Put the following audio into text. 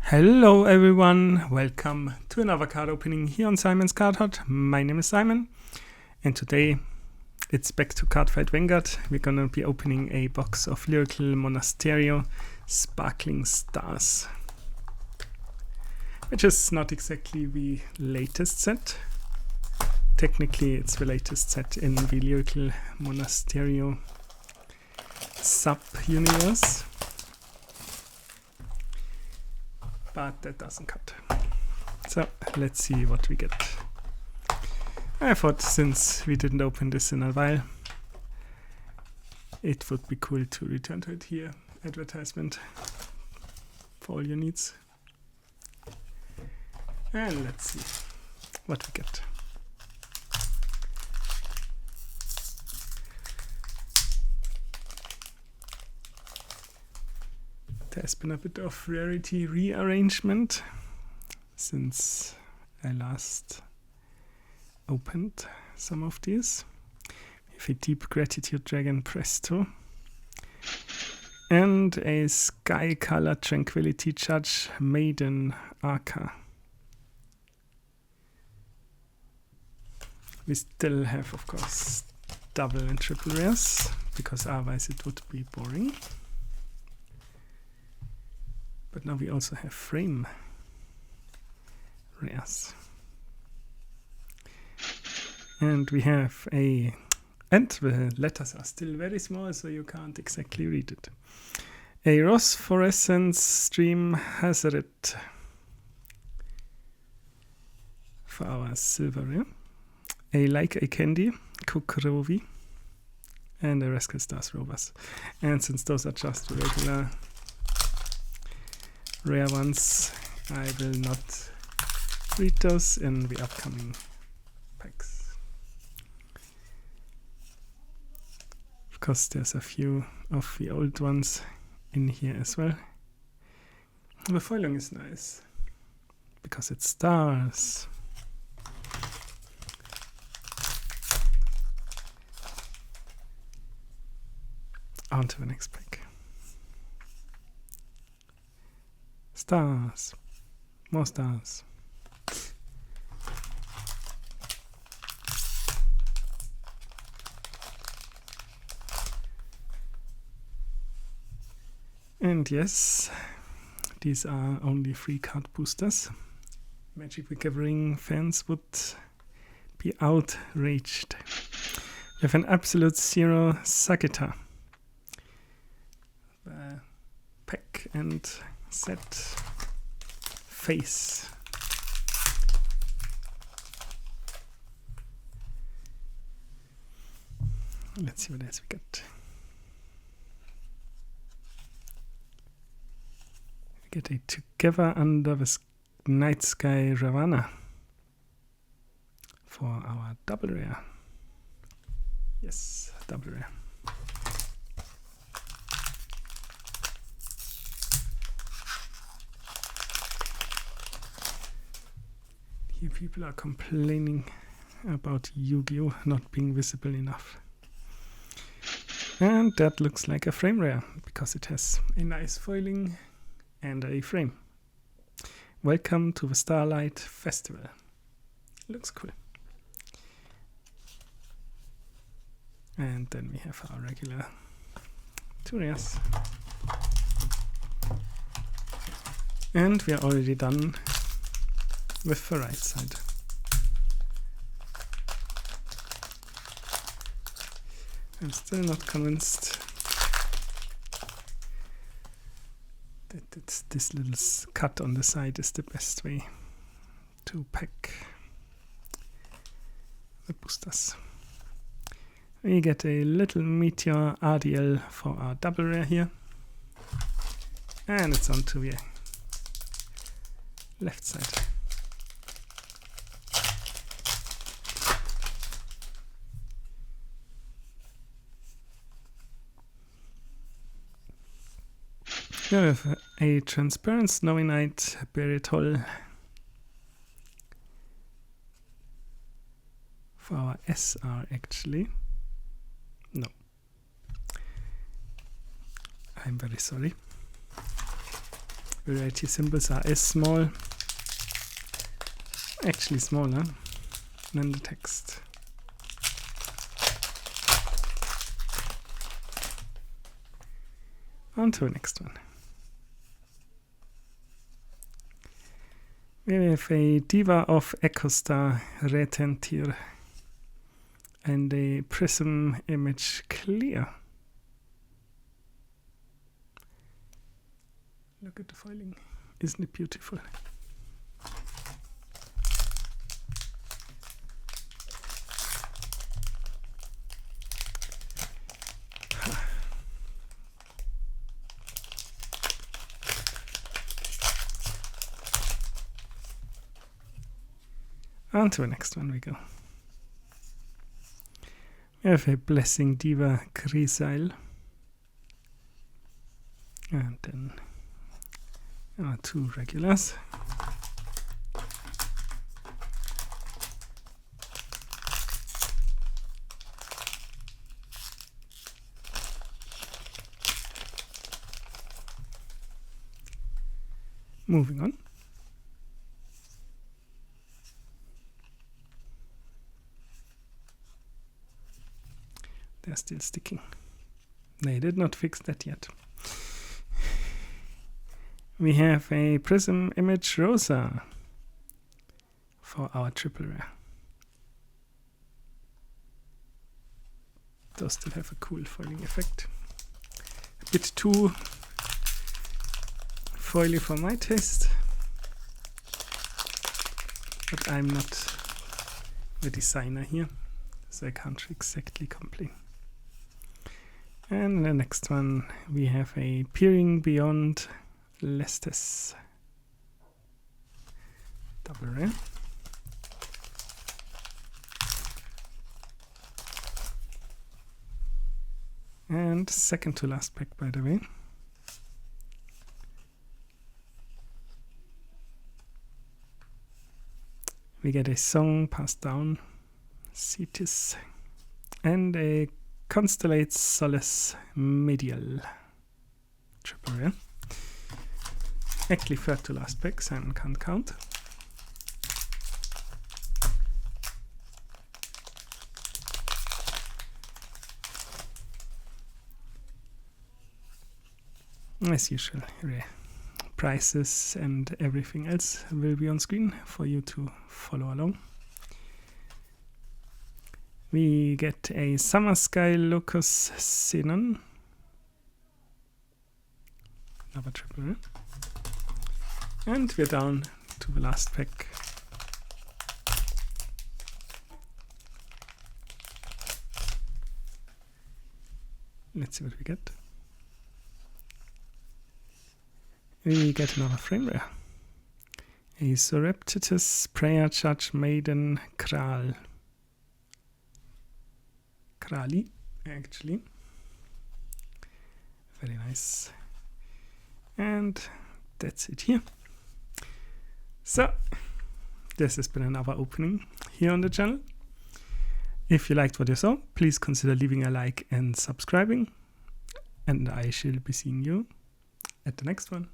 Hello everyone, welcome to another card opening here on Simon's Card Hut. My name is Simon and today it's back to Cardfight Vanguard. We're gonna be opening a box of Lyrical Monasterio Sparkling Stars, which is not exactly the latest set. Technically it's the latest set in the Lyrical Monasterio sub-universe. But that doesn't cut. So let's see what we get. I thought since we didn't open this in a while, it would be cool to return to it here. Advertisement for all your needs. And let's see what we get. There's been a bit of rarity rearrangement since I last opened some of these. We have a Deep Gratitude Dragon Presto and a Sky Color Tranquility Judge Maiden Arca. We still have, of course, double and triple rares, because otherwise it would be boring. But now we also have frame rares. And we have and the letters are still very small, so you can't exactly read it. A Phosphorescence Stream Hazard for our silver rare. A Like a Candy, Kokrovi, and a Rascal Stars Rovers. And since those are just regular rare ones, I will not read those in the upcoming packs. Of course, there's a few of the old ones in here as well. The foiling is nice because it's stars. On to the next pack. Stars. More stars. And yes, these are only 3 card boosters. Magic the Gathering fans would be outraged. We have an Absolute Zero Sagita. The pack and set face. Let's see what else we get. We get a Together Under the Night Sky Ravana for our double rare. Yes, double rare. Here people are complaining about Yu-Gi-Oh! Not being visible enough. And that looks like a frame rare, because it has a nice foiling and a frame. Welcome to the Starlight Festival. Looks cool. And then we have our regular 2 rares. And we are already done with the right side. I'm still not convinced that this little cut on the side is the best way to pack the boosters. We get a little Meteor RDL for our double rare here. And it's on to the left side. We have a Transparent Snowy Night Buried Hole for our SR actually. No. I'm very sorry. Variety symbols are as small, actually smaller than the text. On to the next one. We have a Diva of Ecostar Retentir and a Prism image clear. Look at the foiling, isn't it beautiful? On to the next one we go. We have a Blessing Diva Chrysail. And then two regulars. Moving on. They're still sticking. They did not fix that yet. We have a Prism Image Rosa for our triple rare. Does still have a cool foiling effect. A bit too foily for my taste, but I'm not the designer here, so I can't exactly complain. And the next one, we have a Peering Beyond Lestes. Double rare. And second to last pack, by the way. We get a Song Passed Down, Cetis, and a Constellate Solace Medial. Triple rare. Actually third to last pack, Simon can't count. As usual, prices and everything else will be on screen for you to follow along. We get a Summer Sky Locus Xenon. Another triple rare. And we're down to the last pack. Let's see what we get. We get another frame rare. A Surreptitious Prayer Judge Maiden Kral. Krali, actually. Very nice. And that's it here. So, this has been another opening here on the channel. If you liked what you saw, please consider leaving a like and subscribing. And I shall be seeing you at the next one.